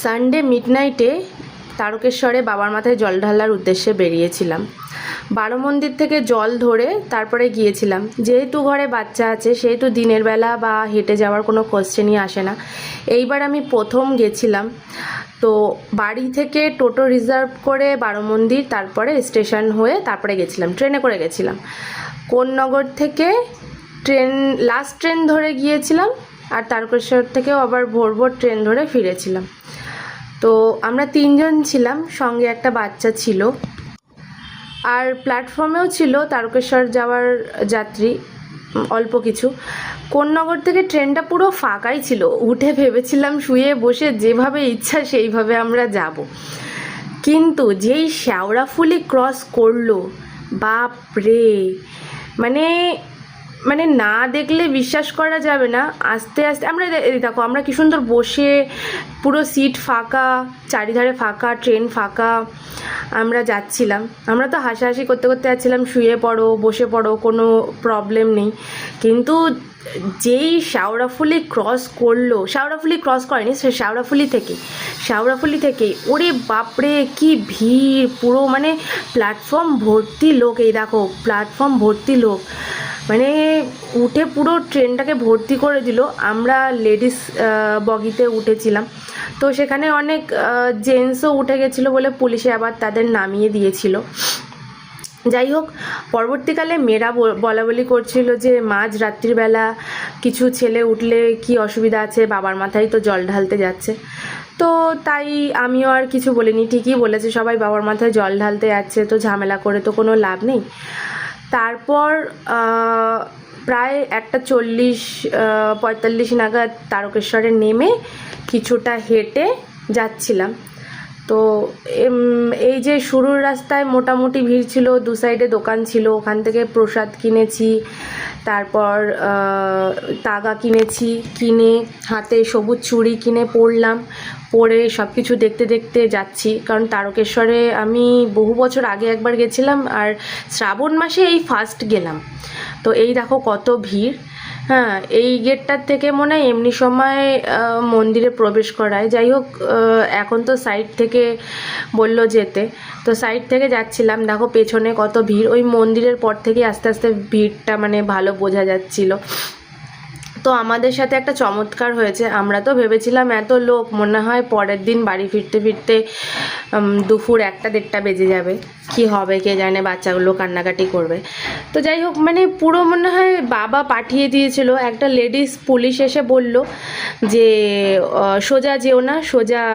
Sunday মিডনাইটে তারকেশ্বরে বাবার মাথায় জল ঢালার উদ্দেশ্যে বেরিয়েছিলাম। বারো মন্দির থেকে জল ধরে তারপরে গিয়েছিলাম। যেহেতু ঘরে বাচ্চা আছে সেহেতু দিনের বেলা বা হেঁটে যাওয়ার কোনো কোশ্চেনই আসে না। এইবার আমি প্রথম গেছিলাম, তো বাড়ি থেকে টোটো রিজার্ভ করে বারো মন্দির, তারপরে স্টেশন হয়ে তারপরে গেছিলাম, ট্রেনে করে গেছিলাম। কোন্নগর থেকে লাস্ট ট্রেন ধরে গিয়েছিলাম, আর তারকেশ্বর থেকেও আবার ভোর ভোর ট্রেন ধরে ফিরেছিলাম। তো আমরা তিনজন ছিলাম, সঙ্গে একটা বাচ্চা ছিল, আর প্ল্যাটফর্মেও ছিল তারকেশ্বর যাওয়ার যাত্রী অল্প কিছু। কোন্নগর থেকে ট্রেনটা পুরো ফাঁকাই ছিল, উঠে ভেবেছিলাম শুয়ে বসে যেভাবে ইচ্ছা সেইভাবে আমরা যাব। কিন্তু যেই শেওড়াফুলি ক্রস করলো, বাপরে, মানে না দেখলে বিশ্বাস করা যাবে না। আস্তে আস্তে আমরা দেখো, আমরা কি সুন্দর বসে, পুরো সিট ফাঁকা, চারিধারে ফাঁকা, ট্রেন ফাঁকা, আমরা যাচ্ছিলাম। আমরা তো হাসাহাসি করতে করতে যাচ্ছিলাম, শুয়ে পড়ো, বসে পড়ো, কোনো প্রবলেম নেই। কিন্তু যেই শেওড়াফুলি ক্রস করলো, শেওড়াফুলি ক্রস করেনি, সে শেওড়াফুলি থেকে ওরে বাপরে কি ভিড়, পুরো মানে প্ল্যাটফর্ম ভর্তি লোক। এই দেখো প্ল্যাটফর্ম ভর্তি লোক, মানে উঠে পুরো ট্রেনটাকে ভর্তি করে দিল। আমরা লেডিস বগিতে উঠেছিলাম, তো সেখানে অনেক জেন্টসও উঠে গেছিলো বলে পুলিশে আবার তাদের নামিয়ে দিয়েছিল। যাই হোক, পরবর্তীকালে মেয়েরা বলা বলি করছিল যে মাঝ রাত্রিবেলা কিছু ছেলে উঠলে কি অসুবিধা আছে, বাবার মাথায় তো জল ঢালতে যাচ্ছে। তো তাই আমিও আর কিছু বলিনি, ঠিকই বলেছে সবাই, বাবার মাথায় জল ঢালতে যাচ্ছে, তো ঝামেলা করে তো কোনো লাভ নেই। তারপর প্রায় 1:40-45 নাগাদ তারকেশ্বরে নেমে কিছুটা হেঁটে যাচ্ছিলাম। তো এই যে শুরুর রাস্তায় মোটামুটি ভিড় ছিল, দু সাইডে দোকান ছিল, ওখান থেকে প্রসাদ কিনেছি, তারপর তাগা কিনেছি, কিনে হাতে সবুজ চুড়ি কিনে পরে সব কিছু দেখতে দেখতে যাচ্ছি। কারণ তারকেশ্বরে আমি বহু বছর আগে একবার গেছিলাম, আর শ্রাবণ মাসে এই ফার্স্ট গেলাম। তো এই দেখো কত ভিড়। হ্যাঁ, এই গেটটার থেকে মনে হয় এমনি সময় মন্দিরে প্রবেশ করায়। যাই হোক, এখন তো সাইড থেকে বলল যেতে, তো সাইড থেকে যাচ্ছিলাম। দেখো পেছনে কত ভিড়, ওই মন্দিরের পর থেকে আস্তে আস্তে ভিড়টা মানে ভালো বোঝা যাচ্ছিল। তো আমাদের সাথে একটা চমৎকার হয়েছে, আমরা তো ভেবেছিলাম এত লোক মনে হয় পরের দিন বাড়ি ফিরতে ফিরতে দুপুর 1-1:30 বেজে যাবে, কি হবে কে জানে, বাচ্চাগুলো কান্নাকাটি করবে। তো যাই হোক, মানে পুরো মনে হয় বাবা পাঠিয়ে দিয়েছিল। একটা লেডিস পুলিশ এসে বলল যে সোজা যেও না, সোজা